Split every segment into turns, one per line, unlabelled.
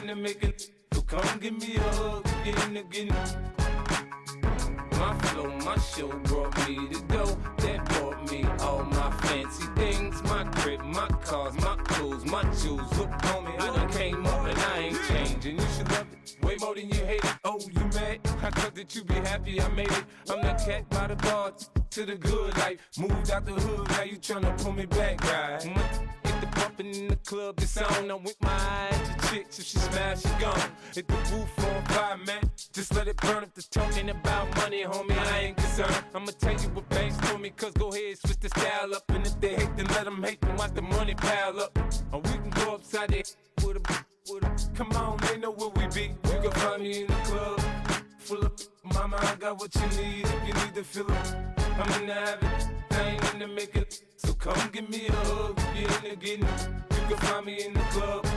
to make it. So come give me a hug again. My flow, my show brought me to go. That brought me all my fancy things. My crib, my cars, my clothes, my shoes. Look, homie, I done came up and I ain't changing. You should love it way more than you hate it. Oh, you mad? I thought that you be happy I made it. I'm that cat by the bar to the good life. Moved out the hood, now you tryna pull me back, right? Hit the bumpin' in the club, it's on. I'm with my eyes to chicks. If she smash, she gone. Hit the roof on fire, man. Just let it burn. If they're talking about money, homie, I ain't concerned. I'ma tell you what banks told me, cause go ahead, switch the style up. And if they hate, then let them hate, then watch the money pile up. Or we can go upside there with a. Come on, they know where we be. You can find me in the club, full of mama, I got what you need. If you need to fill up, I'm in the habit, I ain't in the making. So come give me a hug, if you're in the getting. You can find me in the club,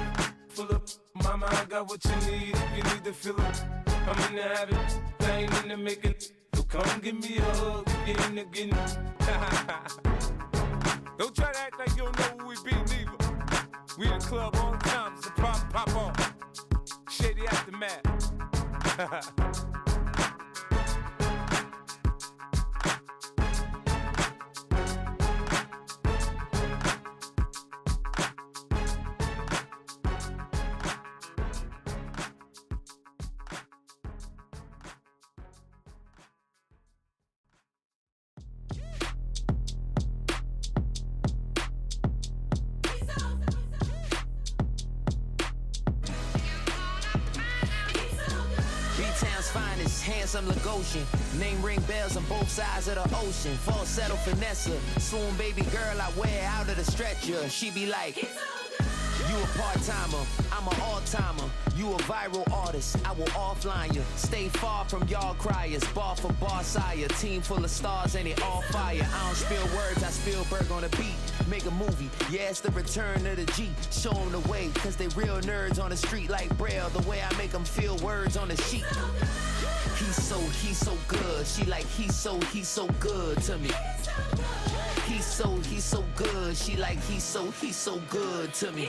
full of mama, I got what you need. If you need to fill up, I'm in the habit, I ain't in the making. So come give me a hug, if you're in the getting. Don't try to act like you don't know who we be, neither. We in the club all the time, it's a problem, pop on. Shady Aftermath.
Handsome Lagosian, name ring bells on both sides of the ocean. Falsetto finesse, swoon baby girl I wear out of the stretcher. She be like, you a part-timer, I'm an all-timer. You a viral artist, I will offline you. Stay far from y'all criers, bar for bar sire. Team full of stars and it all fire. I don't spill words, I Spielberg on the beat. Make a movie, yeah, it's the return of the G. Show them the way, cause they real nerds on the street like Braille. The way I make them feel words on the sheet. He's so good. She like, he's so good to me. He's so good. She like, he's so good to me.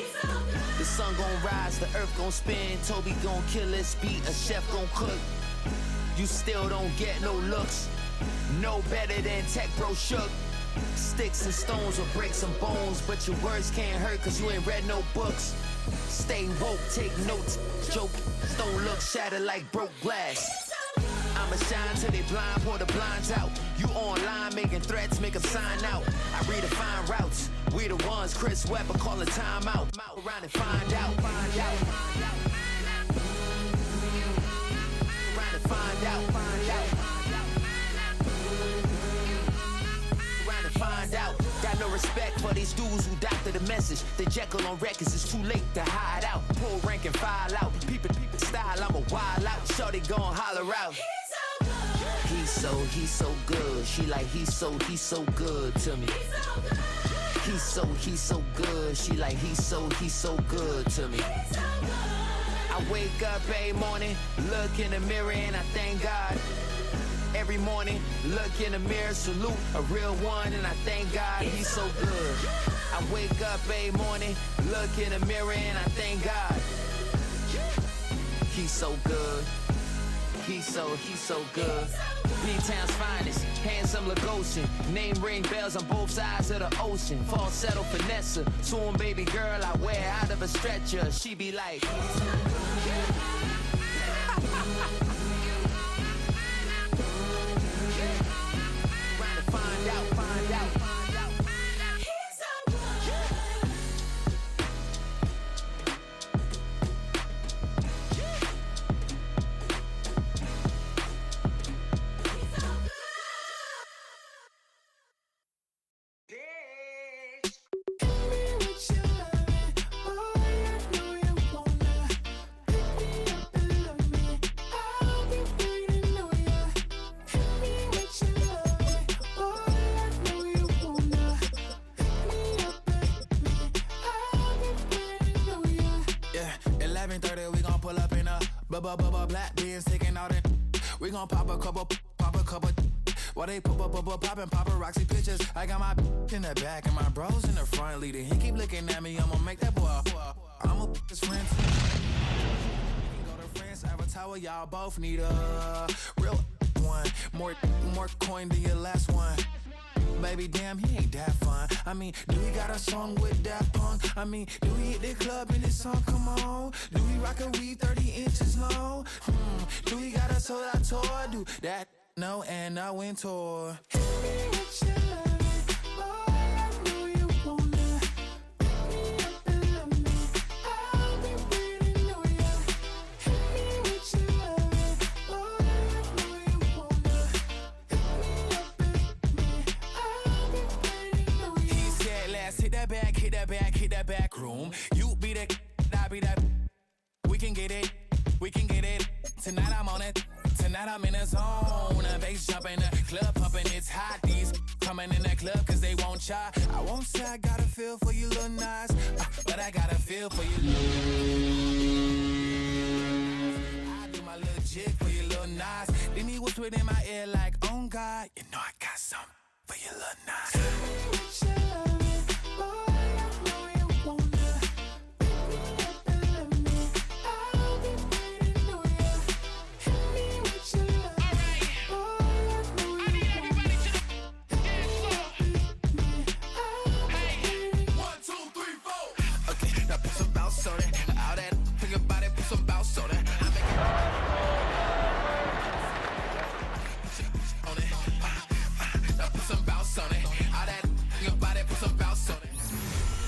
The sun gon' rise, the earth gon' spin. Toby gon' kill this beat, a chef gon' cook. You still don't get no looks. No better than Tech Bro Shook. Sticks and stones will break some bones, but your words can't hurt cause you ain't read no books. Stay woke, take notes, joke. Don't look shattered like broke glass. I'ma shine till they blind, pour the blinds out. You online making threats, make them sign out. I redefine routes. We the ones Chris Webber call a timeout. Around and find out. Around and find out. Around and find out. Got no respect for these dudes who doctor the message. The Jekyll on records, it's too late to hide out. Pull rank and file out. Peep it style, I'm a wild out. Shorty gon' holler out. He's so good. She like, he's so good to me. He's so good. She like, he's so good to me. I wake up every morning, look in the mirror and I thank God. Every morning, look in the mirror, salute a real one and I thank God, he's so good. I wake up every morning, look in the mirror and I thank God. He's so good. He's so good. B-Town's finest, handsome Lagosian. Name ring bells on both sides of the ocean. Falsetto finesse, swoon baby girl I wear out of a stretcher. She be like, find out.
Black beans taking all that. We gon' pop a couple. While they poppin' paparazzi pictures. I got my in the back and my bros in the front leading. He keep looking at me, I'ma make that boy. I'ma his friends. tower, y'all both need a real one. More coin than your last one. Baby, damn, he ain't that fun. I mean, do he got a song with Daft Punk? I mean, do he hit the club in this song? Come on. Do he rock a weave 30 inches long? Do he got a sold out tour? Do that? No, and I went tour. Hit me with your love, boy, I know you wanna. Pick me up and love me. I'll be waiting on ya. Hit me with your love, boy, I know you wanna. Pick me up and love me. I'll be waiting on ya. He said, let's hit that back room. You be the, I be that. We can get it. Tonight I'm on it. Tonight I'm in a zone. A bass jumping, a club pumping, it's hot. These coming in the club cause they won't try. I won't say I got a feel for you little nice, but I got a feel for you little. I do my little jig for you little nice. Then he whispered in my ear like, oh God, you know I got something for you little nice.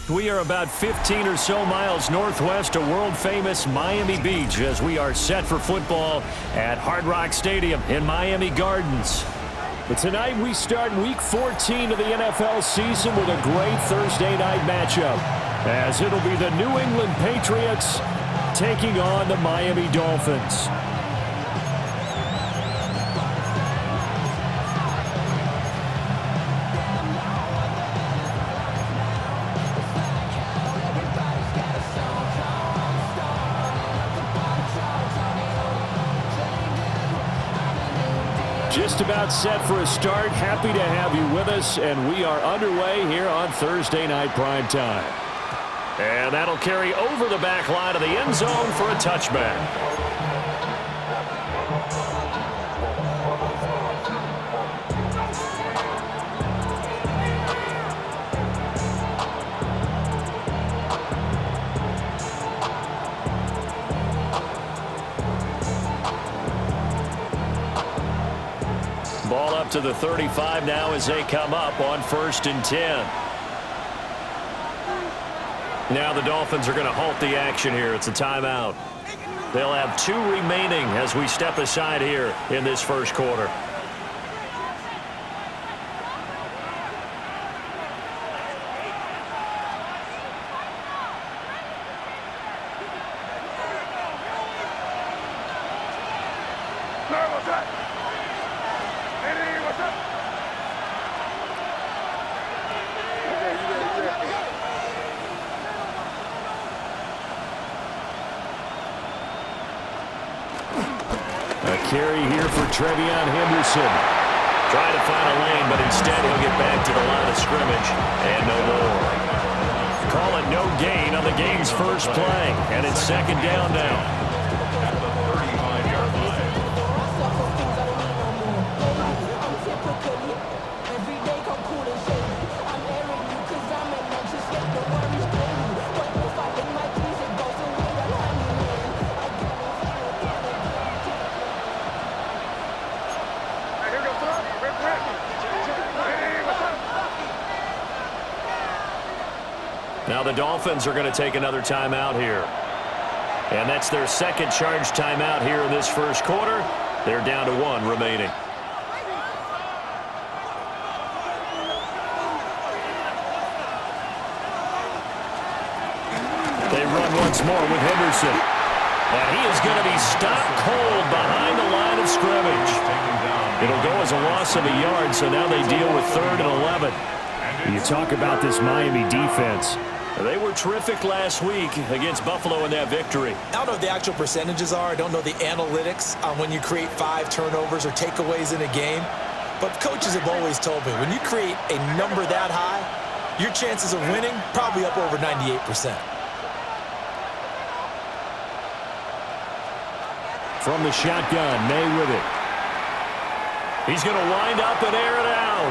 We are about 15 or so miles northwest of world-famous Miami Beach as we are set for football at Hard Rock Stadium in Miami Gardens. But tonight we start Week 14 of the NFL season with a great Thursday night matchup, as it'll be the New England Patriots taking on the Miami Dolphins. Just about set for a start. Happy to have you with us, and we are underway here on Thursday Night Prime Time. And that'll carry over the back line of the end zone for a touchback. Ball up to the 35 now as they come up on 1st and 10. Now the Dolphins are going to halt the action here. It's a timeout. They'll have 2 remaining as we step aside here in this first quarter. Carry here for Trevion Henderson. Trying to find a lane, but instead he'll get back to the line of scrimmage and no more. Call it no gain on the game's first play, and it's 2nd down now.
At the 35-yard line.
Now the Dolphins are going to take another timeout here. And that's their 2nd charge timeout here in this first quarter. They're down to 1 remaining. They run once more with Henderson. And he is going to be stopped cold behind the line of scrimmage. It'll go as a loss of a yard, so now they deal with 3rd and 11. You talk about this Miami defense. They were terrific last week against Buffalo in that victory.
I don't know what the actual percentages are. I don't know the analytics on when you create 5 turnovers or takeaways in a game. But coaches have always told me, when you create a number that high, your chances of winning probably up over 98%.
From the shotgun, May with it. He's going to wind up and air it out.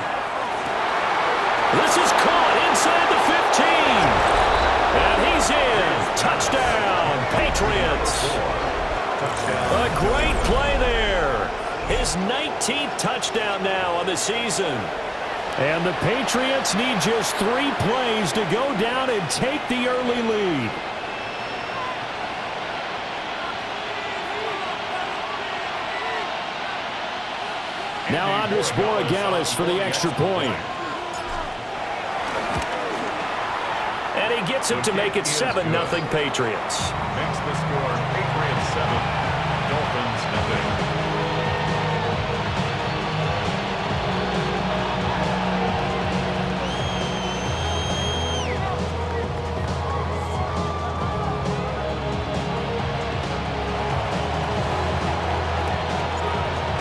This is caught inside the 15. And he's in. Touchdown, Patriots. A great play there. His 19th touchdown now on the season. And the Patriots need just 3 plays to go down and take the early lead. Now Andres Borregales for the extra point. And he gets it to make it 7-0 Patriots.
Makes the score Patriots 7, Dolphins nothing.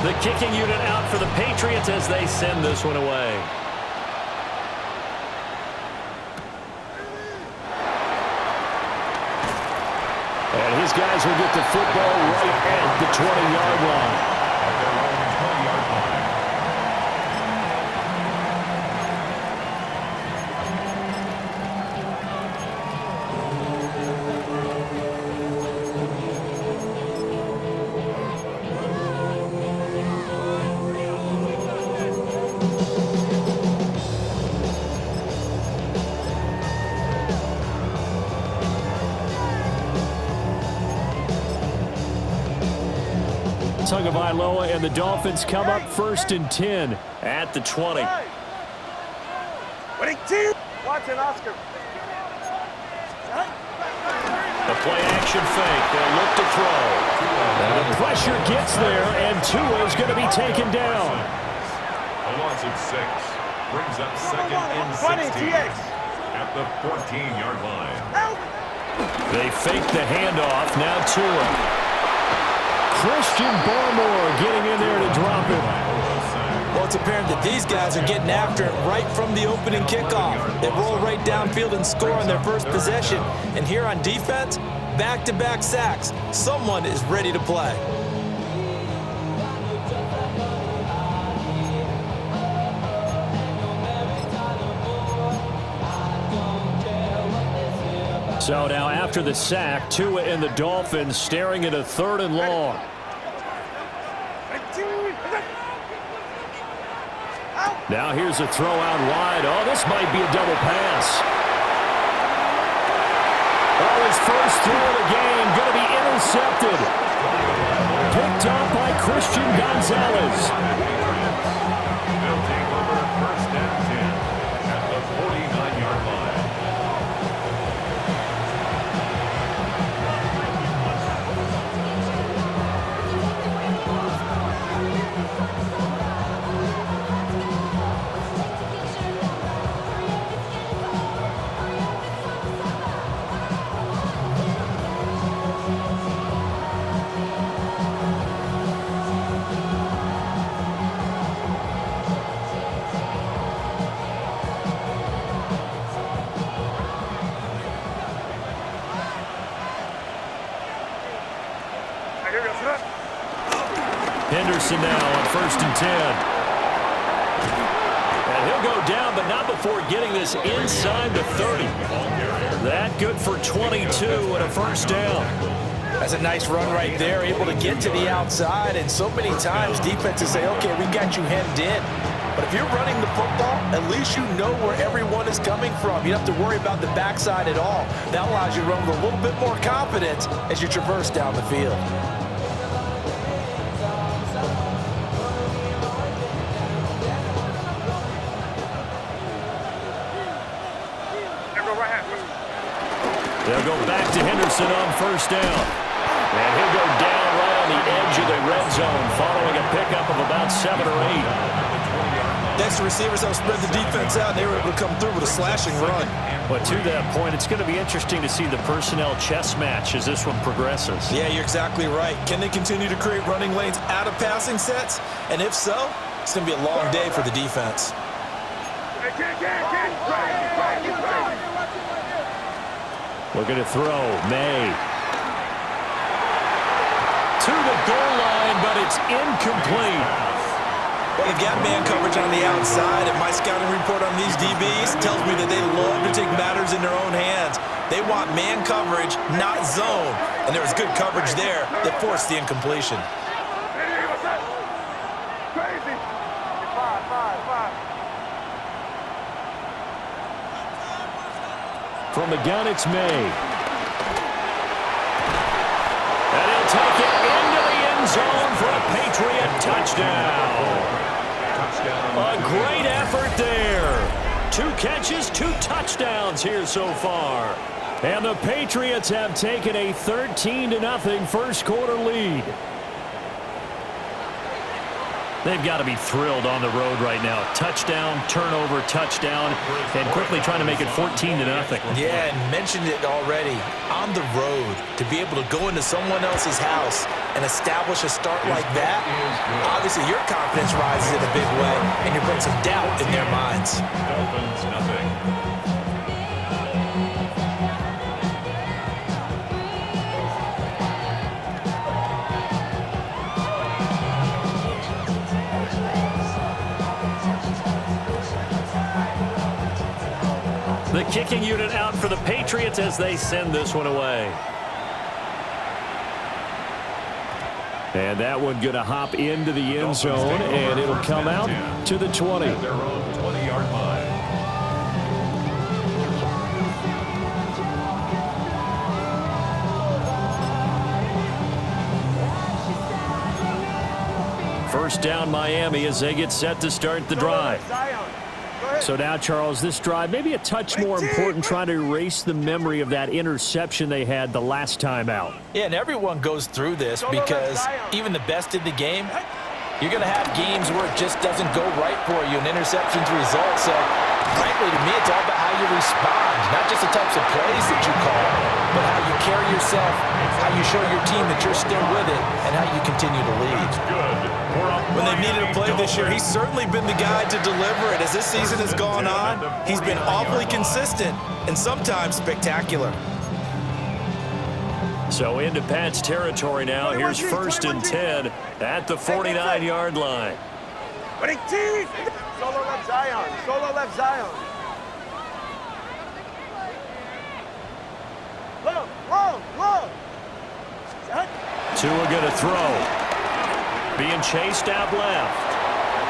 The kicking unit out for the Patriots as they send this one away. And his guys will get the football right at the 20-yard line.
At their own 20-yard line.
Tagovailoa and the Dolphins come up 1st and 10 at the 20.
Watch it, Oscar.
The play action fake. They'll look to throw. And the pressure gets there, and Tua is going to be taken down.
A loss of 6 brings up 2nd and 16 at the 14-yard line.
They fake the handoff. Now Tua. Christian Barmore getting in there to drop it.
Well, it's apparent that these guys are getting after it right from the opening kickoff. They roll right downfield and score on their first possession. And here on defense, back-to-back sacks. Someone is ready to play.
So now after the sack, Tua and the Dolphins staring at a 3rd and long. Now here's a throw out wide. Oh, this might be a double pass. Oh, his first throw of the game going to be intercepted. Picked up by Christian Gonzalez.
They'll take over 1st and 10 at the 49-yard line.
Henderson now on 1st and 10. And he'll go down, but not before getting this inside the 30. That good for 22 and a 1st down.
That's a nice run right there, able to get to the outside. And so many times defenses say, okay, we got you hemmed in. But if you're running the football, at least you know where everyone is coming from. You don't have to worry about the backside at all. That allows you to run with a little bit more confidence as you traverse down the field.
They'll go back to Henderson on 1st down. And he'll go down right on the edge of the red zone following a pickup of about 7 or 8.
Next, the receivers help spread the defense out, and they were able to come through with a slashing run.
But to that point, it's going to be interesting to see the personnel chess match as this one progresses.
Yeah, you're exactly right. Can they continue to create running lanes out of passing sets? And if so, it's going to be a long day for the defense.
Looking to throw. May. To the goal It's incomplete.
Well, they've got man coverage on the outside, and my scouting report on these DBs tells me that they love to take matters in their own hands. They want man coverage, not zone. And there was good coverage there that forced the incompletion.
Crazy. Five.
From the gun, it's May. And he'll take it into the end zone for a Patriot touchdown. A great effort there. 2 catches, 2 touchdowns here so far. And the Patriots have taken a 13-0 first quarter lead. They've got to be thrilled on the road right now. Touchdown, turnover, touchdown, and quickly trying to make it 14-0.
Yeah, and mentioned it already. On the road, to be able to go into someone else's house and establish a start like that, obviously your confidence rises in a big way, and you bring some doubt in their minds.
Dolphins, nothing.
The kicking unit out for the Patriots as they send this one away. And that one going to hop into the end zone, and it'll come out to the 20.
At their own 20-yard line.
First down, Miami, as they get set to start the drive. So now, Charles, this drive maybe a touch more important, trying to erase the memory of that interception they had the last time out.
Yeah, and everyone goes through this because even the best in the game, you're going to have games where it just doesn't go right for you, and interceptions result. So, frankly, to me, it's all about how you respond, not just the types of plays that you call, but how you carry yourself, how you show your team that you're still with it, and how you continue to lead. When they needed a play this year, he's certainly been the guy to deliver it. As this season has gone on, he's been awfully consistent and sometimes spectacular.
So into Pat's territory now. Here's 1st and 10 at the 49-yard line.
Solo left Zion. Solo left Zion. Low.
Tua going to throw. Being chased out left.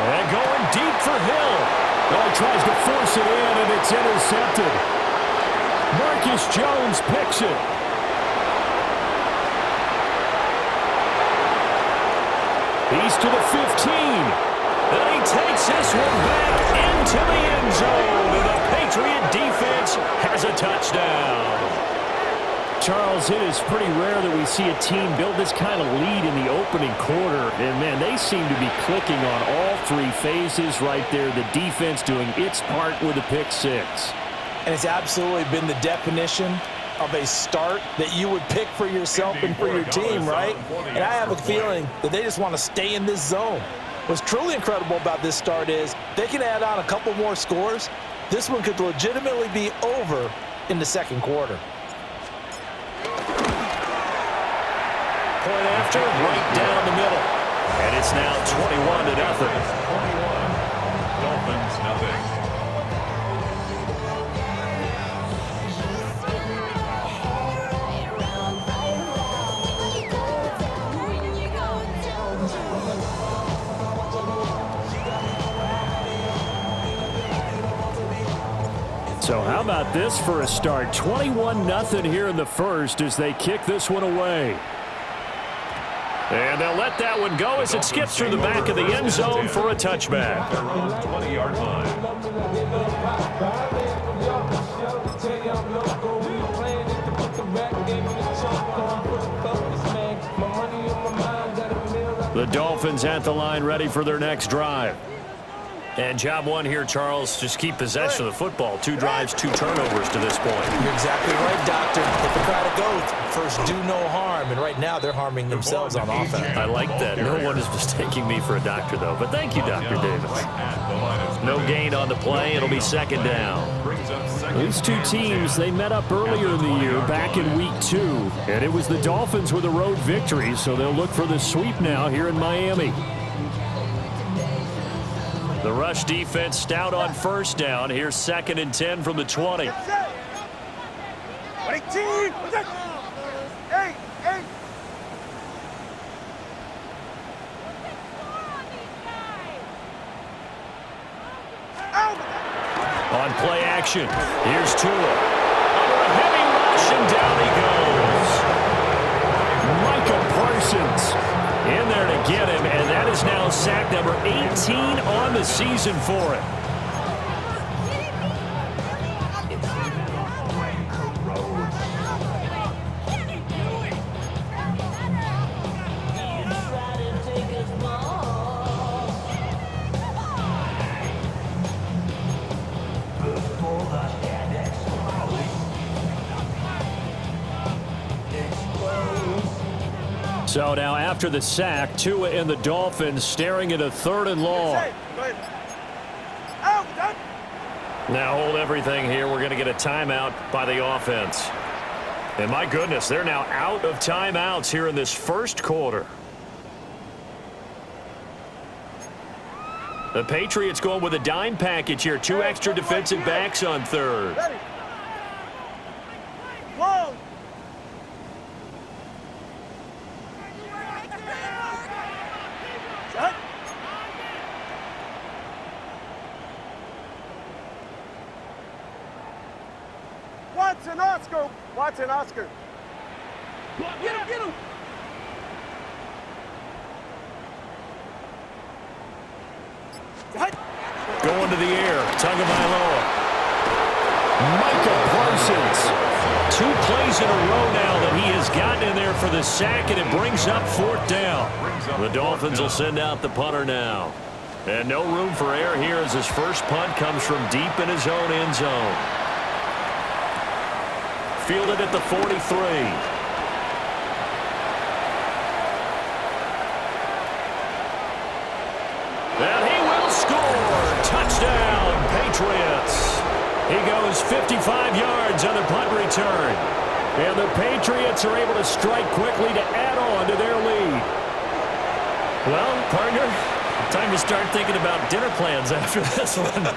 And going deep for Hill. Well, he tries to force it in, and it's intercepted. Marcus Jones picks it. He's to the 15. And he takes this one back into the end zone. And the Patriot defense has a touchdown. Charles, it is pretty rare that we see a team build this kind of lead in the opening quarter. And, man, they seem to be clicking on all 3 phases right there. The defense doing its part with a pick 6.
And it's absolutely been the definition of a start that you would pick for yourself and for your team, right? And I have a feeling that they just want to stay in this zone. What's truly incredible about this start is they can add on a couple more scores. This one could legitimately be over in the second quarter.
Point after, right down the middle. And it's now 21-0.
21. Dolphins, nothing.
So how about this for a start? 21-0 here in the first as they kick this one away. And they'll let that one go as it skips through the back of the end zone for a touchback.
Their own 20-yard line.
The Dolphins at the line ready for their next drive. And job one here, Charles, just keep possession of the football. 2 drives, 2 turnovers to this point.
You're exactly right, Doctor. Hippocratic oath. First, do no harm. And right now, they're harming themselves on offense.
I like that. No one is mistaking me for a doctor, though. But thank you, Dr. Davis. No gain on the play. It'll be second down.
These two teams, they met up earlier in the year, back in week 2. And it was the Dolphins with a road victory, so they'll look for the sweep now here in Miami.
The rush defense stout on first down. Here's 2nd and 10 from the 20. On play action, here's Tua. Under a heavy rush, and down he goes.
Micah Parsons
In there to get him, and that is now sack number 18 on the season for him. So now after the sack, Tua and the Dolphins staring at a 3rd and long. Now hold everything here. We're going to get a timeout by the offense. And my goodness, they're now out of timeouts here in this first quarter. The Patriots going with a dime package here. 2 extra defensive backs on 3rd.
Watson, Oscar. Get him, get him.
Going to the air, Tagovailoa.
Micah Parsons.
2 plays in a row now that he has gotten in there for the sack, and it brings up 4th down. The Dolphins will send out the punter now. And no room for error here as his first punt comes from deep in his own end zone. Fielded at the 43. And he will score. Touchdown, Patriots. He goes 55 yards on the punt return. And the Patriots are able to strike quickly to add on to their lead. Well, partner, time to start thinking about dinner plans after this one.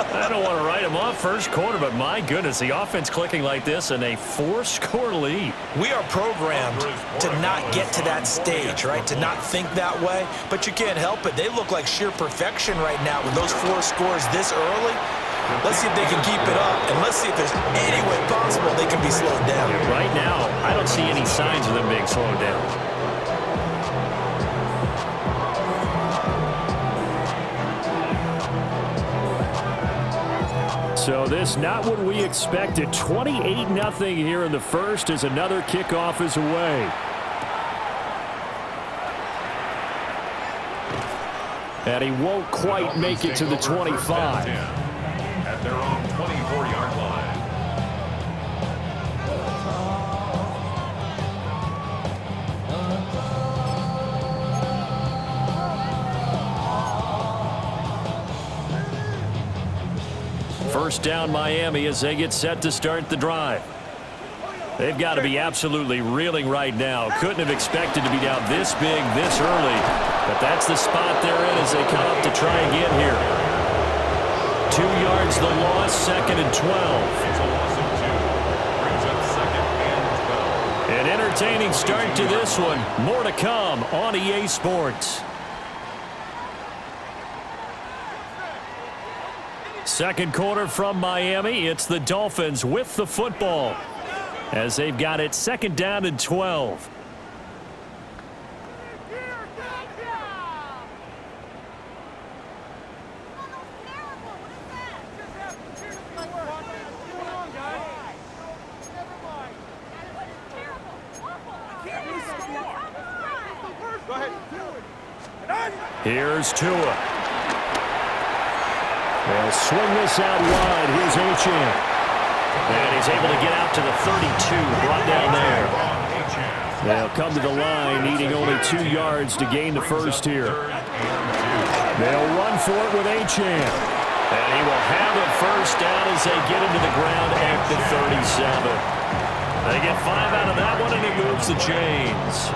I don't want to write them off first quarter, but my goodness, the offense clicking like this and a 4-score lead.
We are programmed to not get to that stage, right? To not think that way, but you can't help it. They look like sheer perfection right now with those 4 scores this early. Let's see if they can keep it up, and let's see if there's any way possible they can be slowed down.
Right now, I don't see any signs of them being slowed down.
So this not what we expected. 28-0 here in the first as another kickoff is away. And he won't quite make it to the 25.
At their own 24-yard line.
First down Miami as they get set to start the drive. They've got to be absolutely reeling right now. Couldn't have expected to be down this big this early. But that's the spot they're in as they come up to try again here. 2 yards the loss, 2nd and 12.
It's a loss of 2. Brings up 2nd and 12.
An entertaining start to this one. More to come on EA Sports. Second quarter from Miami. It's the Dolphins with the football as they've got it 2nd down and 12. Here's Tua.
They'll swing this out wide. Here's Achane.
And he's able to get out to the 32, brought down there.
They'll come to the line, needing only 2 yards to gain the first here. They'll run for it with Achane.
And he will have a first down as they get into the ground at the 37. They get 5 out of that one, and he moves the chains.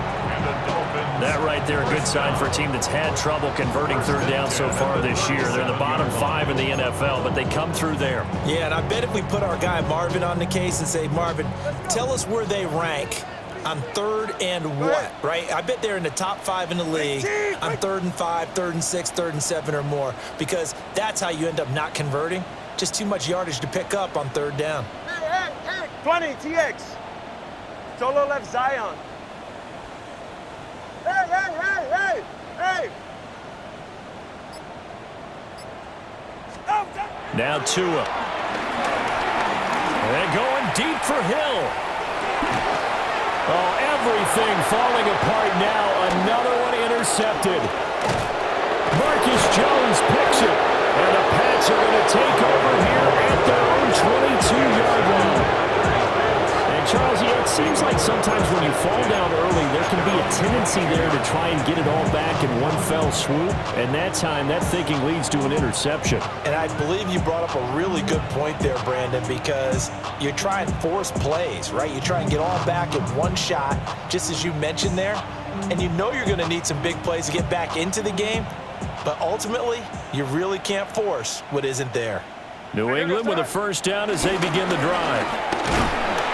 That right there, a good sign for a team that's had trouble converting third down so far this year. They're in the bottom 5 in the NFL, but they come through there.
Yeah, and I bet if we put our guy Marvin on the case and say, Marvin, tell us where they rank on 3rd and what, right? I bet they're in the top 5 in the league on 3rd and 5, 3rd and 6, 3rd and 7 or more, because that's how you end up not converting. Just too much yardage to pick up on 3rd down.
Hey, 20, TX. Solo left Zion. Hey!
Now Tua. And going deep for Hill. Oh, everything falling apart now. Another one intercepted. Marcus Jones picks it. And the Pats are going to take over here at their own 22-yard line. And Charles, yeah, it seems like sometimes when you fall down early, there can be a tendency there to try and get it all back in one fell swoop. And that time, that thinking leads to an interception.
And I believe you brought up a really good point there, Brandon, because you try and force plays, right? You try and get all back in one shot, just as you mentioned there. And you know you're going to need some big plays to get back into the game. But ultimately, you really can't force what isn't there.
New England with a first down as they begin the drive.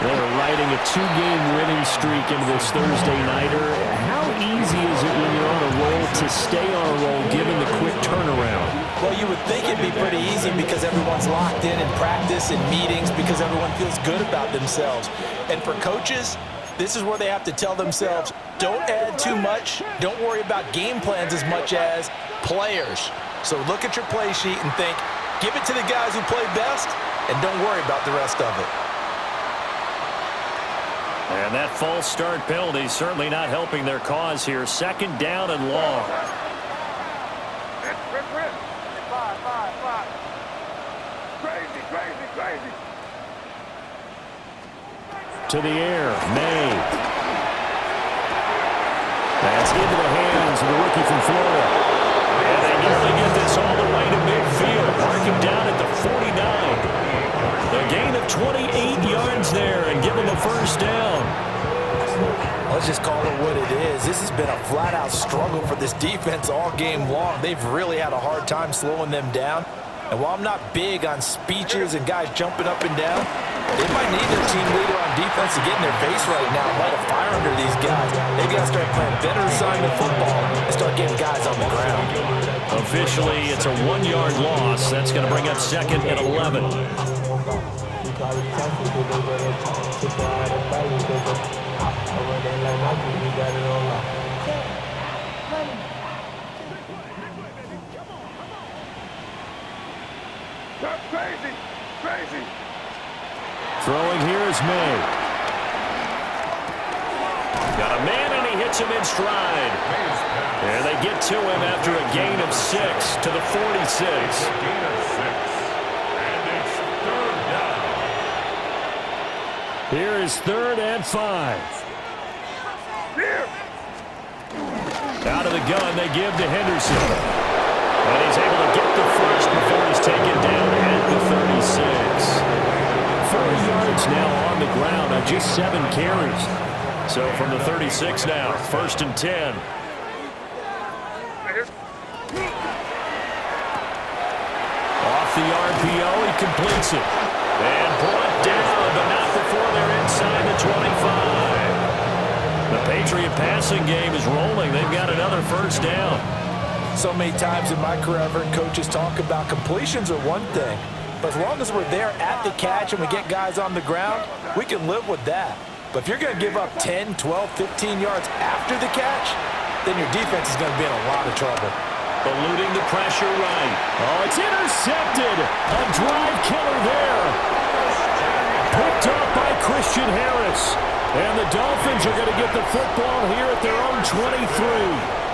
They're riding a 2-game winning streak into this Thursday nighter. How easy is it when you're on a roll to stay on a roll given the quick turnaround?
Well, you would think it'd be pretty easy because everyone's locked in practice and meetings because everyone feels good about themselves. And for coaches, this is where they have to tell themselves, don't add too much. Don't worry about game plans as much as players. So look at your play sheet and think, give it to the guys who play best and don't worry about the rest of it.
And that false start penalty certainly not helping their cause here. 2nd down and long.
Five. Crazy.
To the air, May. That's into the hands of the rookie from Florida. And they nearly get this all the way to midfield. Mark him down at the 49. A gain of 28 yards there and give them a first down.
Let's just call it what it is. This has been a flat-out struggle for this defense all game long. They've really had a hard time slowing them down. And while I'm not big on speeches and guys jumping up and down, they might need their team leader on defense to get in their face right now, light a fire under these guys. They got to start playing better assignment football and start getting guys on the ground.
Officially, it's a 1-yard loss. That's going to bring up 2nd and 11.
Crazy.
Throwing here is May. Got a man and he hits him in stride. And they get to him after a gain of 6 to the 46.
Gain of 6. And it's 3rd down.
Here is 3rd and 5. Out of the gun, they give to Henderson. And he's able to get the first before he's taken down at the 36. 4 yards now on the ground on just 7 carries. So from the 36 now, 1st and 10. Off the RPO, he completes it. And brought down, but not before they're inside the 25. The Patriot passing game is rolling. They've got another first down.
So many times in my career, I've heard coaches talk about completions are one thing, but as long as we're there at the catch and we get guys on the ground, we can live with that. But if you're going to give up 10, 12, 15 yards after the catch, then your defense is going to be in a lot of trouble.
Eluding the pressure right. Oh, it's intercepted. A drive killer there. Picked up by Christian Harris. And the Dolphins are going to get the football here at their own 23.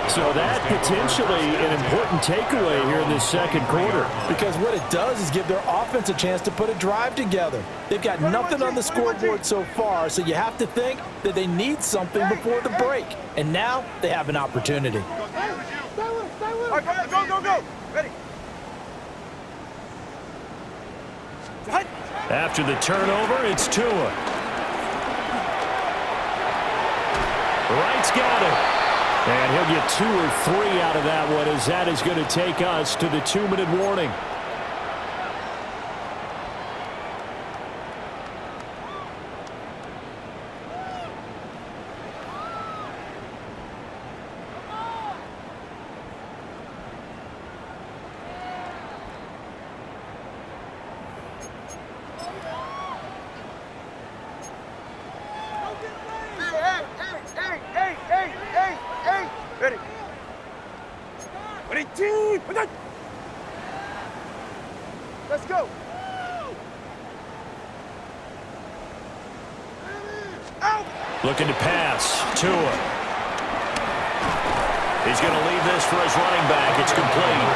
So that potentially an important takeaway here in this second quarter.
Because what it does is give their offense a chance to put a drive together. They've got nothing on the scoreboard so far, so you have to think that they need something before the break. And now they have an opportunity.
All right, go. Ready.
After the turnover, it's Tua. Wright's got it. And he'll get 2 or 3 out of that one, as that is going to take us to the 2-minute warning.
Ready. Ready, team. Let's go. Out.
Looking to pass. Tua. He's going to leave this for his running back. It's complete.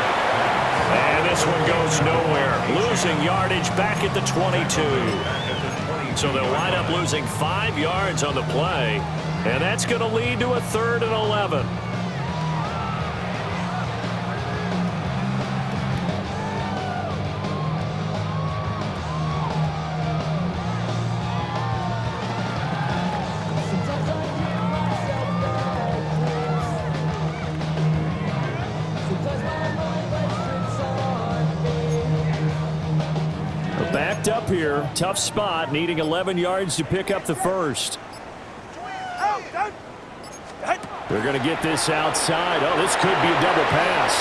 And this one goes nowhere. Losing yardage back at the 22. So they'll wind up losing 5 yards on the play. And that's going to lead to a 3rd and 11. Backed up here. Tough spot. Needing 11 yards to pick up the first. They're going to get this outside. Oh, this could be a double pass.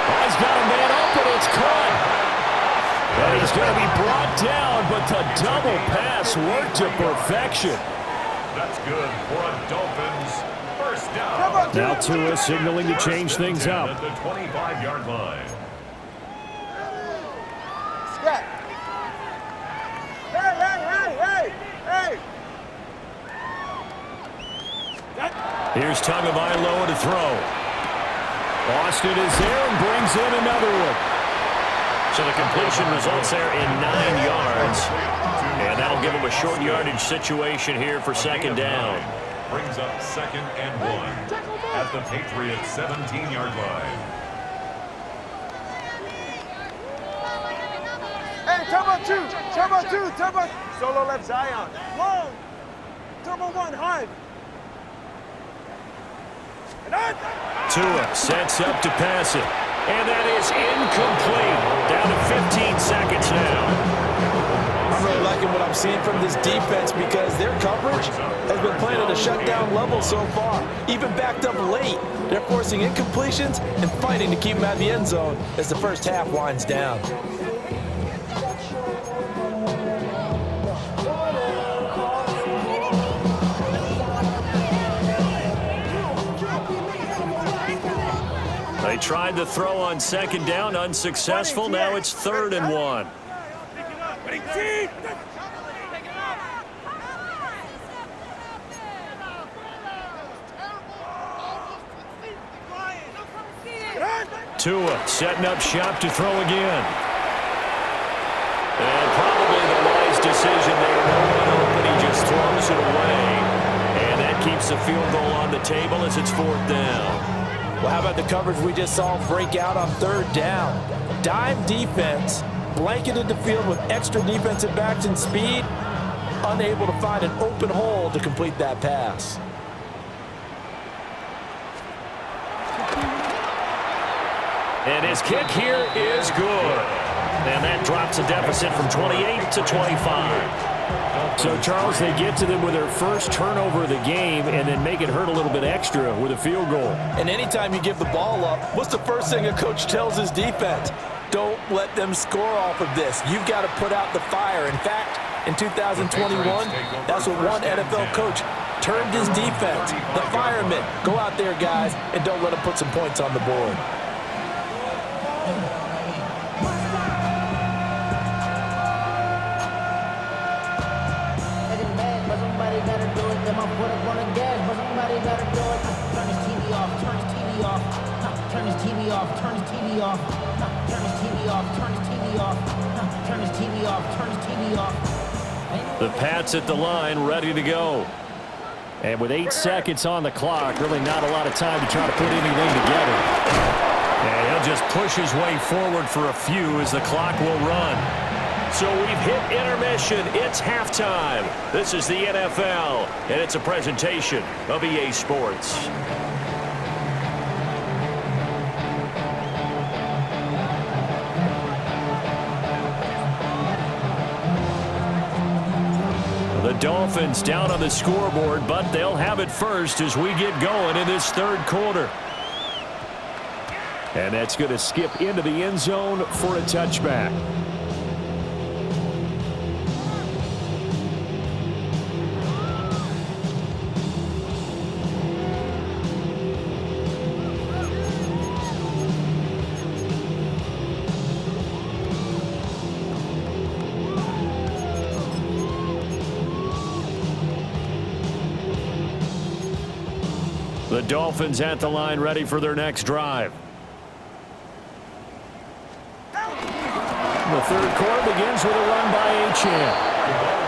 Oh, he's got a man open. It's caught. And he's going to be brought down, but the double pass worked to perfection.
That's good for a Dolphins first down.
Now Tua signaling to change things up.
At the 25-yard line.
Scat. Hey.
Here's Tagovailoa to throw. Austin is there and brings in another one. So the completion results there in 9 yards. And that'll give him a short yardage situation here for second down.
Brings up 2nd and 1 at the Patriots 17-yard line.
Hey, turbo 2. Solo left Zion. Long. Turbo 1, Hive.
Tua sets up to pass it. And that is incomplete. Down to 15 seconds now.
I'm really liking what I'm seeing from this defense because their coverage has been playing at a shutdown level so far. Even backed up late. They're forcing incompletions and fighting to keep them out of the end zone as the first half winds down.
They tried to throw on second down, unsuccessful. Now it's 3rd and 1. Tua setting up shop to throw again. And probably the wise decision there. No one open. He just throws it away. And that keeps the field goal on the table as it's 4th down.
Well, how about the coverage we just saw break out on 3rd down? Dime defense, blanketed the field with extra defensive backs and speed, unable to find an open hole to complete that pass.
And his kick here is good. And that drops the deficit from 28 to 25. So, Charles, they get to them with their first turnover of the game and then make it hurt a little bit extra with a field goal.
And anytime you give the ball up, what's the first thing a coach tells his defense? Don't let them score off of this. You've got to put out the fire. In fact, in 2021, that's what one NFL coach termed his defense. The firemen. Go out there, guys, and don't let them put some points on the board.
they let her do it. Turn his TV off, turn his TV off. Turn his TV off, turn his TV off. Turn his TV off, turn his TV off. Turn his TV off, turn his TV off.
The Pats at the line, ready to go. And with 8 seconds on the clock, really not a lot of time to try to put anything together. And he'll just push his way forward for a few as the clock will run. So we've hit intermission. It's halftime. This is the NFL, and it's a presentation of EA Sports. The Dolphins down on the scoreboard, but they'll have it first as we get going in this third quarter. And that's going to skip into the end zone for a touchback. The Dolphins at the line, ready for their next drive. The third quarter begins with a run by Achane.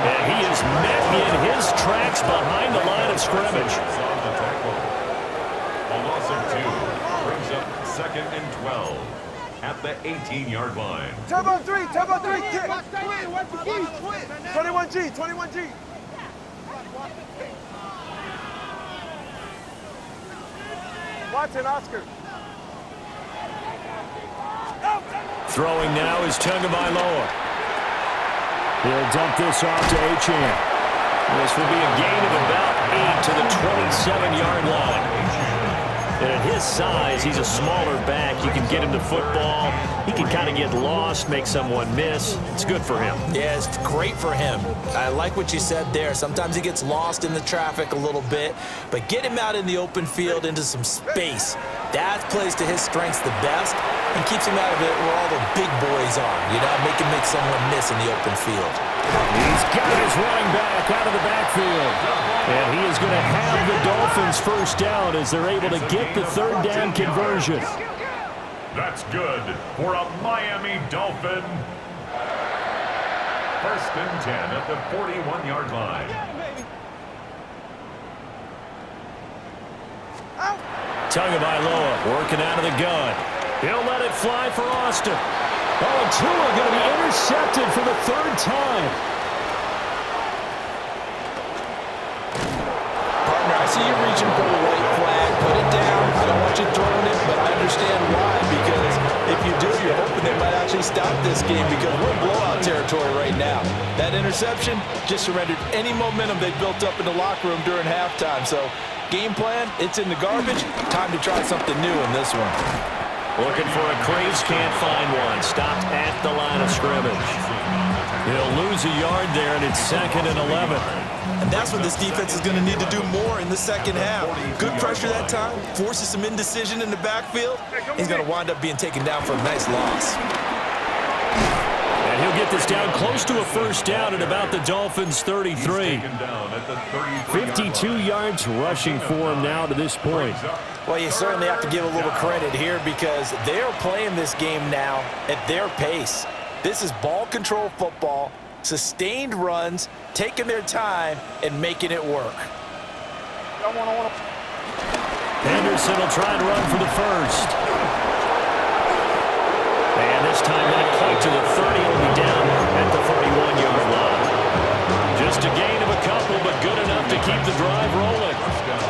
And he is met in his tracks behind the line of scrimmage.
A loss of 2 brings up 2nd and 12 at the 18-yard line.
Turbo 3, kick. 21G, 21G. Watson, Oscar.
Throwing now is Tagovailoa. He'll dump this off to Achane. This will be a gain of about 8 to the 27-yard line. And at his size, he's a smaller back. You can get him to football. He can kind of get lost, make someone miss. It's good for him.
Yeah, it's great for him. I like what you said there. Sometimes he gets lost in the traffic a little bit, but get him out in the open field into some space. That plays to his strengths the best and keeps him out of it where all the big boys are. You know, make him make someone miss in the open field.
He's got his running back out of the backfield. And he is going to have the Dolphins first down as they're able to get the third down conversion.
That's good for a Miami Dolphin. 1st and 10 at the 41-yard line.
Tagovailoa working out of the gun. He'll let it fly for Austin. Oh, and Tua going to be intercepted for the 3rd time.
Partner, I see you reaching for the white flag. Put it down. I don't want you throwing it, but I understand why. Because if you do, you're hoping they might actually stop this game because we're in blowout territory right now. That interception just surrendered any momentum they built up in the locker room during halftime. So, game plan, it's in the garbage. Time to try something new in this one.
Looking for a crease, can't find one. Stopped at the line of scrimmage. He'll lose a yard there, and it's 2nd and 11.
And that's what this defense is going to need to do more in the second half. Good pressure that time, forces some indecision in the backfield. He's going to wind up being taken down for a nice loss.
And he'll get this down close to a first down at about the Dolphins' 33. 52 yards rushing for him now to this point.
Well, you certainly have to give a little credit here because they're playing this game now at their pace. This is ball control football, sustained runs, taking their time, and making it work.
Henderson will try and run for the first. And this time not quite to the 30. He'll be down at the 41-yard line. Just a gain of a couple, but good enough to keep the drive rolling.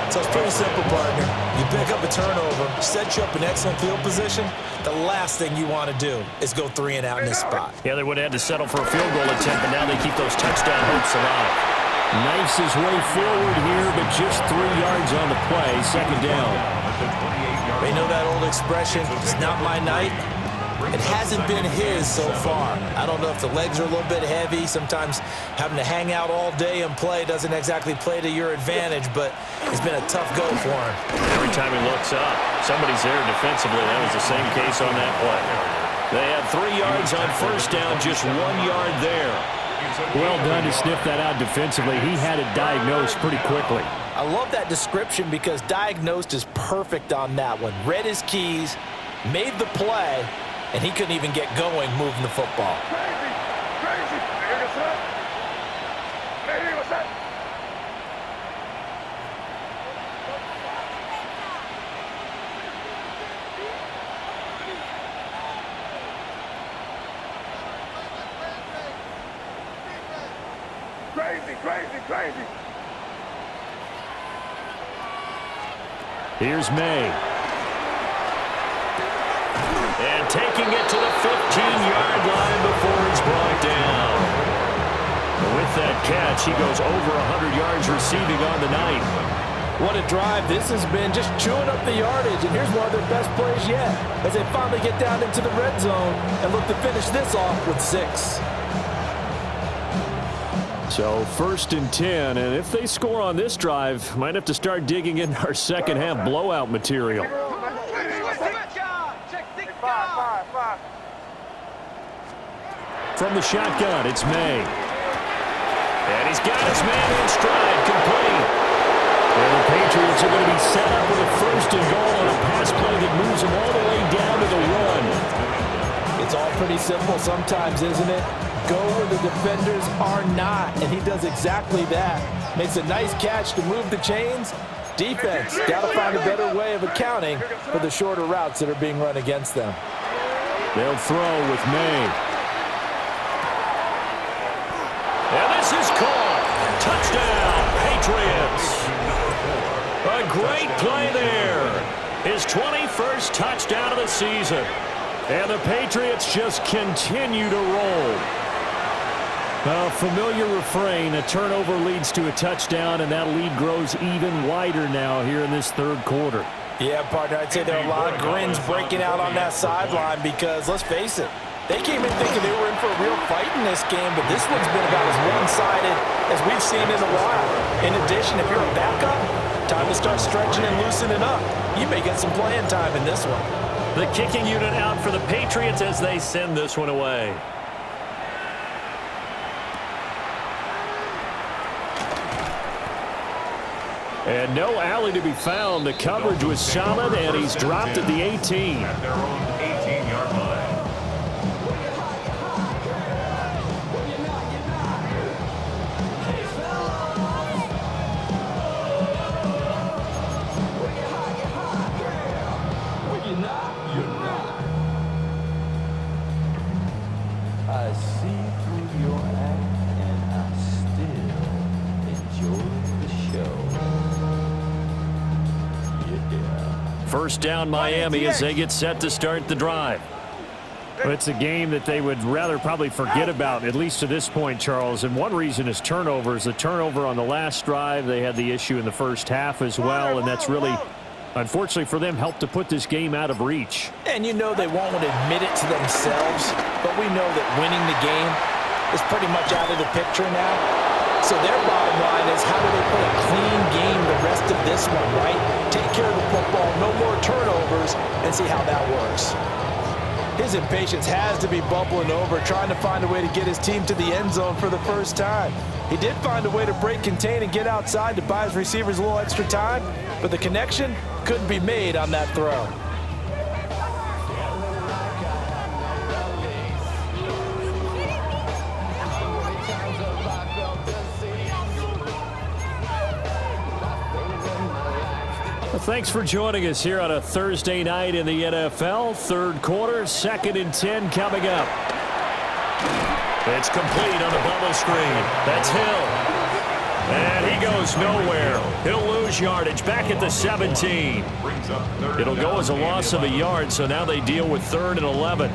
So it's pretty simple, partner. You pick up a turnover, set you up in excellent field position. The last thing you want to do is go 3 and out in this spot.
Yeah, they would have had to settle for a field goal attempt, but now they keep those touchdown hopes alive. Knifes his way forward here, but just 3 yards on the play. 2nd down.
They know that old expression, it's not my night. It hasn't been his so far. I don't know if the legs are a little bit heavy. Sometimes having to hang out all day and play doesn't exactly play to your advantage, but it's been a tough go for him.
Every time he looks up, somebody's there defensively. That was the same case on that play. They had 3 yards on first down, just 1 yard there. Well done to sniff that out defensively. He had it diagnosed pretty quickly.
I love that description because diagnosed is perfect on that one. Read his keys, made the play, and he couldn't even get going moving the football.
Crazy! Crazy! What's up? Hey, what's up? Crazy, crazy, crazy.
Here's May. And taking it to the 15-yard line before he's brought down. With that catch, he goes over 100 yards receiving on the night.
What a drive this has been, just chewing up the yardage. And here's one of their best plays yet as they finally get down into the red zone and look to finish this off with 6.
So 1st and 10, and if they score on this drive, might have to start digging in our second half blowout material. From the shotgun, it's May. And he's got his man in stride, complete. And the Patriots are going to be set up with a 1st and goal on a pass play that moves them all the way down to the 1.
It's all pretty simple sometimes, isn't it? Go where the defenders are not, and he does exactly that. Makes a nice catch to move the chains. Defense, got to find a better way of accounting for the shorter routes that are being run against them.
They'll throw with May. And this is caught. Touchdown, Patriots. A great play there. His 21st touchdown of the season. And the Patriots just continue to roll. A familiar refrain, a turnover leads to a touchdown, and that lead grows even wider now here in this 3rd quarter.
Yeah, partner, I'd say there are a lot of grins breaking out on that sideline because, let's face it, they came in thinking they were in for a real fight in this game, but this one's been about as one-sided as we've seen in a while. In addition, if you're a backup, time to start stretching and loosening up. You may get some playing time in this one.
The kicking unit out for the Patriots as they send this one away. And no alley to be found. The coverage was solid, and he's dropped at the 18.
At their own 18-yard line.
I see through your act, and I still enjoy the show. Yeah.
1st down Miami as they get set to start the drive. It's a game that they would rather probably forget about, at least to this point, Charles. And one reason is turnovers. The turnover on the last drive, they had the issue in the 1st half as well, and that's really, unfortunately for them, helped to put this game out of reach.
And you know they won't want to admit it to themselves, but we know that winning the game is pretty much out of the picture now. So their bottom line is, how do they play a clean game the rest of this one, right? Take care of the football, no more turnovers, and see how that works. His impatience has to be bubbling over, trying to find a way to get his team to the end zone for the first time. He did find a way to break contain and get outside to buy his receivers a little extra time, but the connection couldn't be made on that throw.
Well, thanks for joining us here on a Thursday night in the NFL. 3rd quarter, 2nd and 10 coming up. It's complete on the bubble screen. That's Hill. And he goes nowhere. He'll lose yardage back at the 17. It'll go as a loss of a yard, so now they deal with 3rd and 11.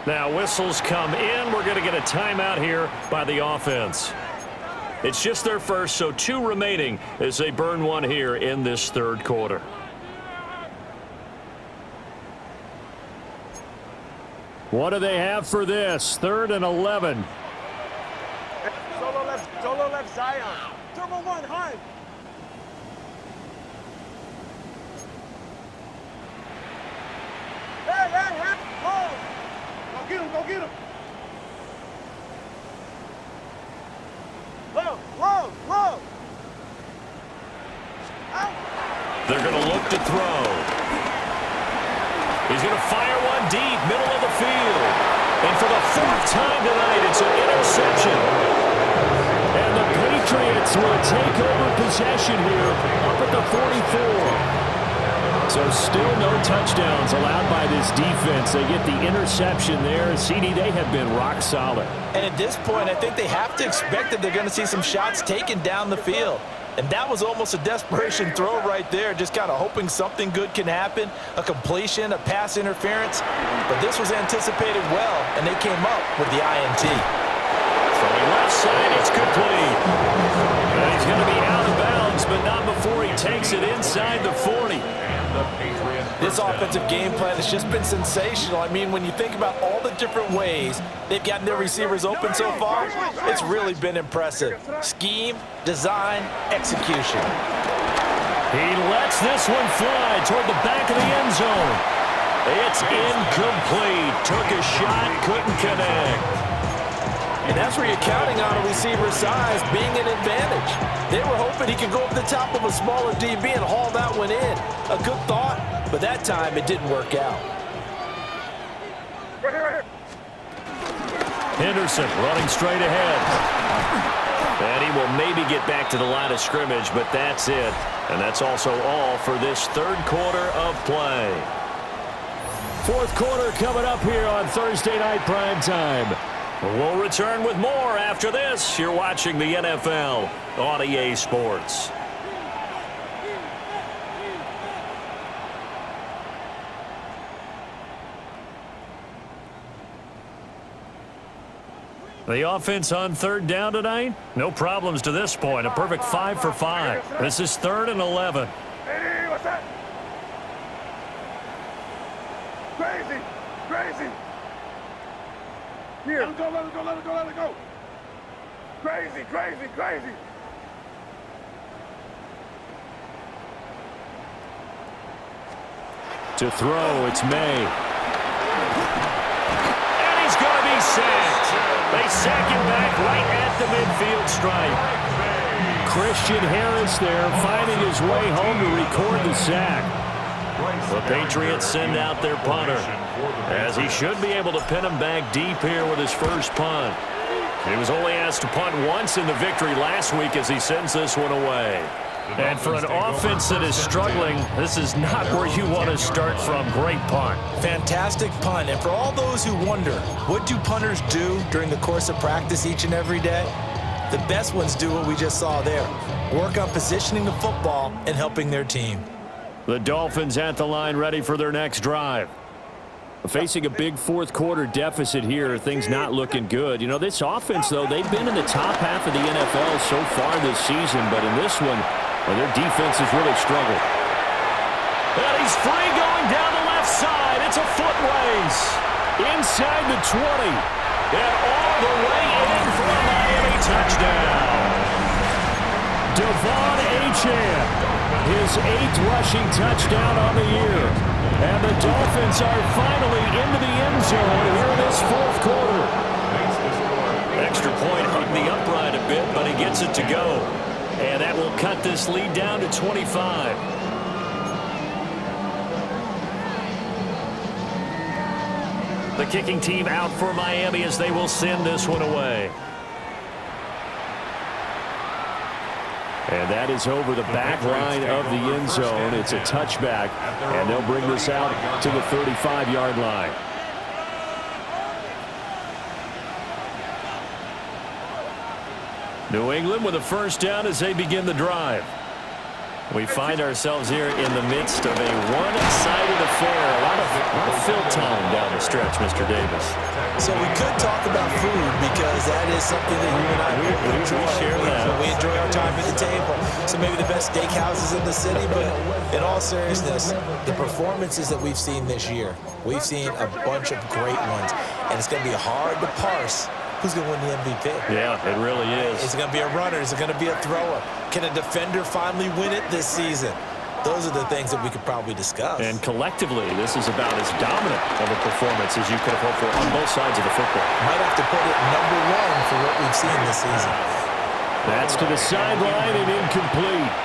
Now whistles come in. We're going to get a timeout here by the offense. It's just their first, so 2 remaining as they burn one here in this 3rd quarter. What do they have for this? 3rd and 11.
Solo left Zion. Turbo 1, high. Hey. Go get him. Low. Out.
They're going to look to throw. He's going to fire one deep, middle of the field. And for the 4th time tonight, it's an interception. And the Patriots will take over possession here up at the 44. So still no touchdowns allowed by this defense. They get the interception there. CD, they have been rock solid.
And at this point, I think they have to expect that they're going to see some shots taken down the field. And that was almost a desperation throw right there, just kind of hoping something good can happen, a completion, a pass interference. But this was anticipated well, and they came up with the INT.
Throwing left side, it's complete. And he's going to be out of bounds, but not before he takes it inside the 40.
This offensive game plan has just been sensational. I mean, when you think about all the different ways they've gotten their receivers open so far, it's really been impressive. Scheme, design, execution.
He lets this one fly toward the back of the end zone. It's incomplete. Took a shot, couldn't connect.
And that's where you're counting on a receiver's size being an advantage. They were hoping he could go over the top of a smaller DB and haul that one in. A good thought, but that time it didn't work out.
Right here.
Henderson running straight ahead. And he will maybe get back to the line of scrimmage, but that's it. And that's also all for this 3rd quarter of play. 4th quarter coming up here on Thursday Night Primetime. We'll return with more after this. You're watching the NFL on EA Sports. The offense on 3rd down tonight, no problems to this point. A perfect 5 for 5. This is 3rd and 11.
Hey, what's that? Crazy. Here. Let it go. Crazy.
To throw, it's May. And he's going to be sacked. They sack him back right at the midfield stripe. Christian Harris there finding his way home to record the sack. The Patriots send out their punter, as he should be able to pin him back deep here with his first punt. He was only asked to punt once in the victory last week as he sends this one away. And for an offense that is struggling, this is not where you want to start from. Great punt.
Fantastic punt. And for all those who wonder, what do punters do during the course of practice each and every day? The best ones do what we just saw there. Work on positioning the football and helping their team.
The Dolphins at the line ready for their next drive. Facing a big 4th quarter deficit here, things not looking good. You know, this offense, though, they've been in the top half of the NFL so far this season, but in this one, well, their defense has really struggled. And he's free going down the left side. It's a foot race. Inside the 20. And all the way in for a Miami touchdown. Devon Achane, his 8th rushing touchdown on the year. And the Dolphins are finally into the end zone here in this 4th quarter. Extra point hugged the upright a bit, but he gets it to go. And that will cut this lead down to 25. The kicking team out for Miami as they will send this one away. And that is over the back line of the end zone. It's a touchback, and they'll bring this out to the 35-yard line. New England with a first down as they begin the drive. We find ourselves here in the midst of a one-sided affair. A lot of fill time down the stretch, Mr. Davis?
So we could talk about food because that is something that you and I
we share that.
We enjoy our time at the table. So maybe the best steakhouses in the city, but in all seriousness, the performances that we've seen this year, we've seen a bunch of great ones, and it's going to be hard to parse who's going to win the MVP.
Yeah, it really is.
Is it going to be a runner? Is it going to be a thrower? Can a defender finally win it this season? Those are the things that we could probably discuss.
And collectively, this is about as dominant of a performance as you could have hoped for on both sides of the football.
Might have to put it number one for what we've seen this season.
That's to the sideline and incomplete.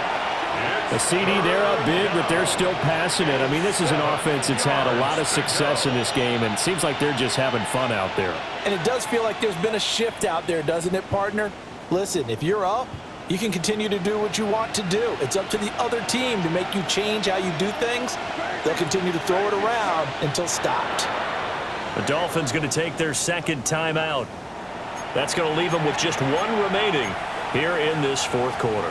The CD, they're up big, but they're still passing it. I mean, this is an offense that's had a lot of success in this game, and it seems like they're just having fun out there.
And it does feel like there's been a shift out there, doesn't it, partner? Listen, if you're up, you can continue to do what you want to do. It's up to the other team to make you change how you do things. They'll continue to throw it around until stopped.
The Dolphins going to take their second timeout. That's going to leave them with just one remaining here in this fourth quarter.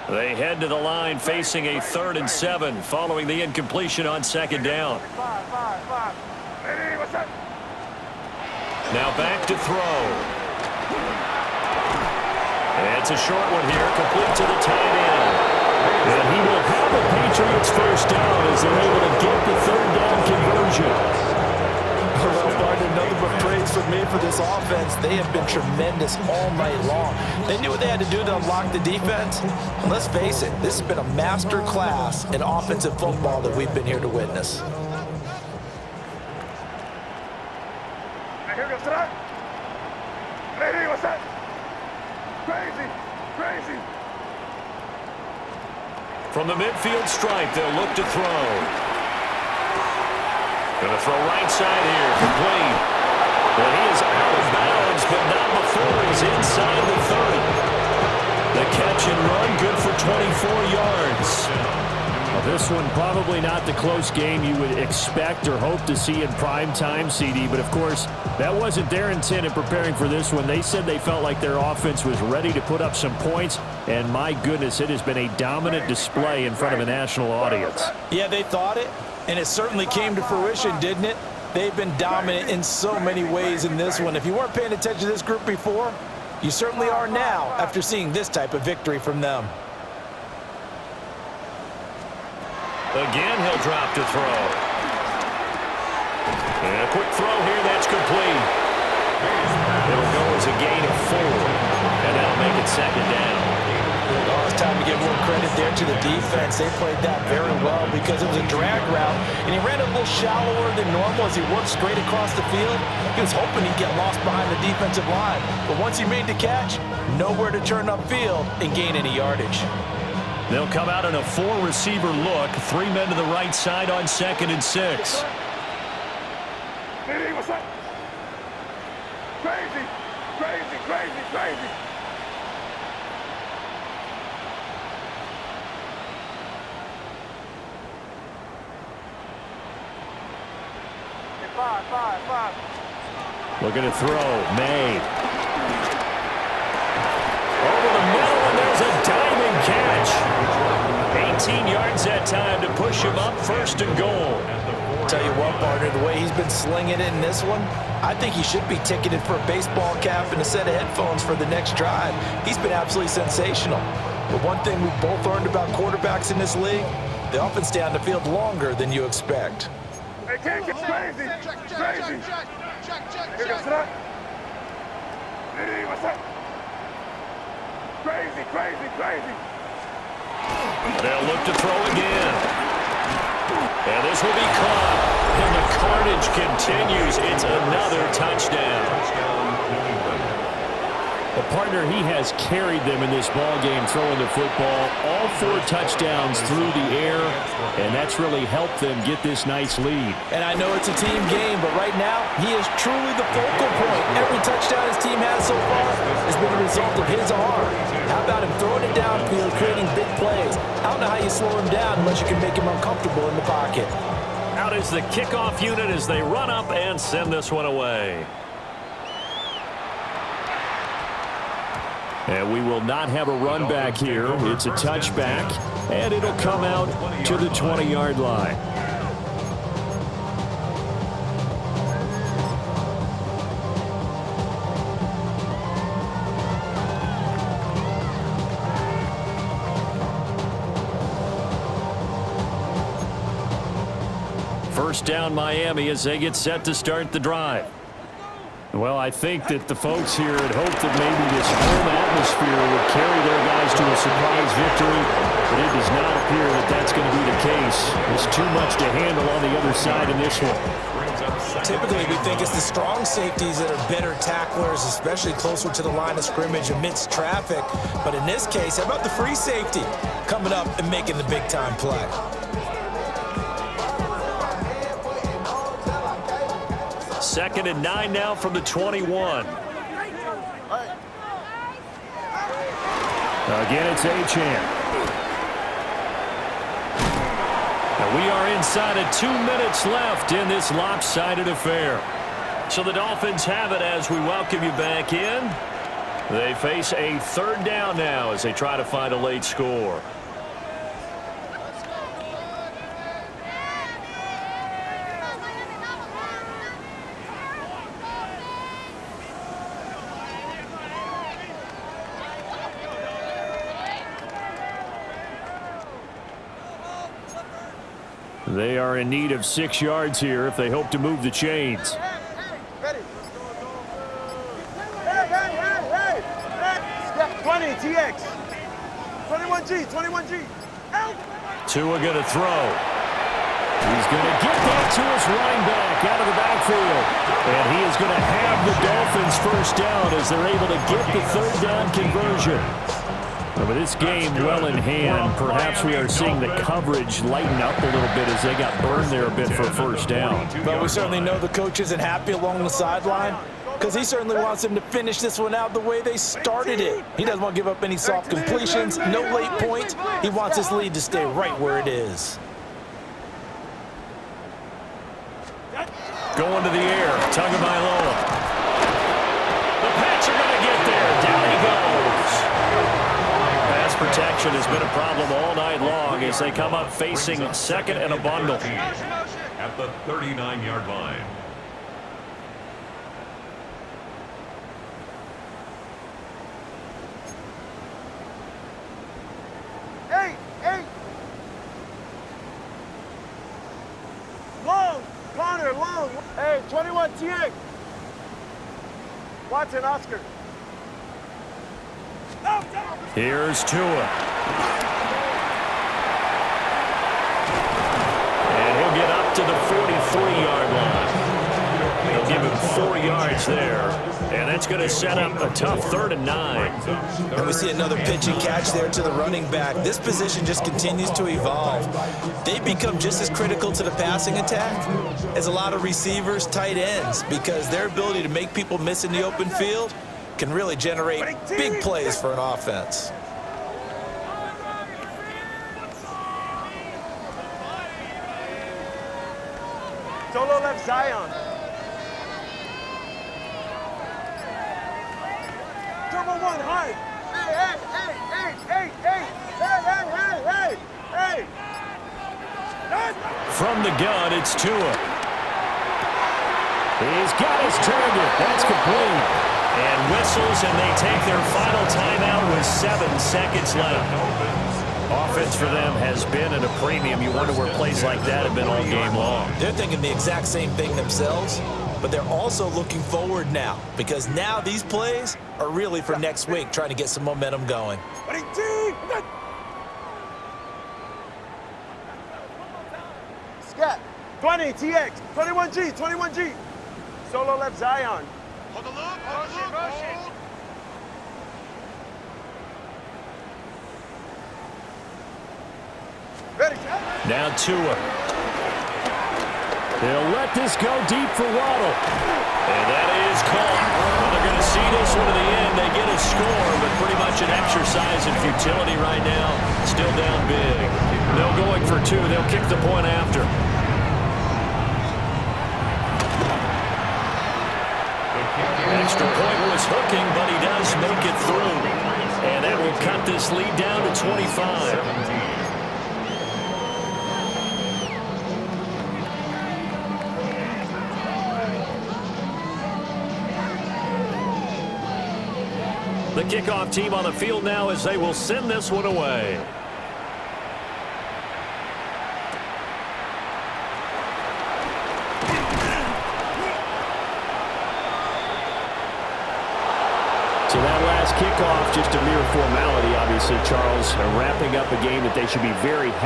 They head to the line facing a 3rd and 7 following the incompletion on second down. Now back to throw. And it's a short one here, complete to the tight end. And he will have the Patriots first down as they're able to get the 3rd down conversion.
Well, partner, nothing but praise for me for this offense. They have been tremendous all night long. They knew what they had to do to unlock the defense. And let's face it, this has been a master class in offensive football that we've been here to witness.
Here goes that. Lady, what's that? Crazy, crazy.
From the midfield stripe, they'll look to throw. Going to throw right side here, complete. Well, he is out of bounds, but not before he's inside the 30. The catch and run, good for 24 yards. Well, this one probably not the close game you would expect or hope to see in prime time, CD, but of course, that wasn't their intent in preparing for this one. They said they felt like their offense was ready to put up some points, and my goodness, it has been a dominant display in front of a national audience.
Yeah, they thought it. And it certainly came to fruition, didn't it? They've been dominant in so many ways in this one. If you weren't paying attention to this group before, you certainly are now after seeing this type of victory from them.
Again, he'll drop to throw. And a quick throw here, that's complete. It'll go as a gain of 4. And that'll make it second down.
Oh, it's time to give more credit there to the defense. They played that very well because it was a drag route, and he ran a little shallower than normal as he worked straight across the field. He was hoping he'd get lost behind the defensive line, but once he made the catch, nowhere to turn upfield and gain any yardage.
They'll come out in a 4-receiver look, 3 men to the right side on 2nd and 6.
Lady, what's that? Crazy, crazy, crazy, crazy. Five.
Looking to throw. May. Over the middle, and there's a diving catch. 18 yards that time to push him up 1st and goal.
Tell you what, partner, the way he's been slinging it in this one, I think he should be ticketed for a baseball cap and a set of headphones for the next drive. He's been absolutely sensational. But one thing we've both learned about quarterbacks in this league, they often stay on the field longer than you expect.
Hey, can't get crazy, crazy. Here goes that. Lady, what's that? Crazy, crazy, crazy.
They'll look to throw again. And this will be caught. And the carnage continues. It's another touchdown. The partner, he has carried them in this ball game throwing the football. All 4 touchdowns through the air, and that's really helped them get this nice lead.
And I know it's a team game, but right now, he is truly the focal point. Every touchdown his team has so far has been a result of his arm. How about him throwing it downfield, creating big plays? I don't know how you slow him down unless you can make him uncomfortable in the pocket.
Out is the kickoff unit as they run up and send this one away. And we will not have a run back here. It's a touchback, and it'll come out to the 20-yard line. First down Miami as they get set to start the drive. Well, I think that the folks here had hoped that maybe this home atmosphere would carry their guys to a surprise victory, but it does not appear that that's going to be the case. There's too much to handle on the other side in this one.
Typically, we think it's the strong safeties that are better tacklers, especially closer to the line of scrimmage amidst traffic. But in this case, how about the free safety coming up and making the big-time play?
Second and 9 now from the 21. Again, it's Achane. And we are inside of 2 minutes left in this lopsided affair. So the Dolphins have it as we welcome you back in. They face a third down now as they try to find a late score. They are in need of 6 yards here if they hope to move the chains.
Ready. 20, TX. 21G, 21G. Out.
Tua going to throw. He's going to get that to his running back out of the backfield. And he is going to have the Dolphins first down as they're able to get the third down conversion. With this game well in hand, perhaps we are seeing the coverage lighten up a little bit as they got burned there a bit for a first down.
But we certainly know the coach isn't happy along the sideline because he certainly wants them to finish this one out the way they started it. He doesn't want to give up any soft completions, no late point. He wants his lead to stay right where it is.
Going to the air, Tagovailoa. The Pats are going to get there. Down he goes. Pass protection has been a problem all night long as they come up facing second and a bundle.
At the 39-yard line.
Hey. Long. Connor, long. Hey, 21 TX. Watson, Oscar.
Here's Tua. And he'll get up to the 43-yard line. They'll give him 4 yards there. And that's going to set up a tough 3rd and 9.
And we see another pitch and catch there to the running back. This position just continues to evolve. They become just as critical to the passing attack as a lot of receivers, tight ends, because their ability to make people miss in the open field can really generate big plays for an offense.
Solo left Zion. Turbo 1 high. Hey.
From the gun, it's Tua. He's got his target. That's complete. And whistles, and they take their final timeout with 7 seconds left. Offense for them has been at a premium. You wonder where plays like that have been all game long.
They're thinking the exact same thing themselves, but they're also looking forward now because now these plays are really for next week, trying to get some momentum going.
20 TX, 21G. Solo left Zion. Hold the loop, motion. Ready.
Now Tua. They'll let this go deep for Waddle. And that is caught. Well, they're going to see this one to the end. They get a score, but pretty much an exercise in futility right now. Still down big. They'll going for 2. They'll kick the point after. is hooking, but he does make it through. And that will cut this lead down to 25. 17. The kickoff team on the field now as they will send this one away. So that last kickoff, just a mere formality, obviously, Charles, wrapping up a game that they should be very happy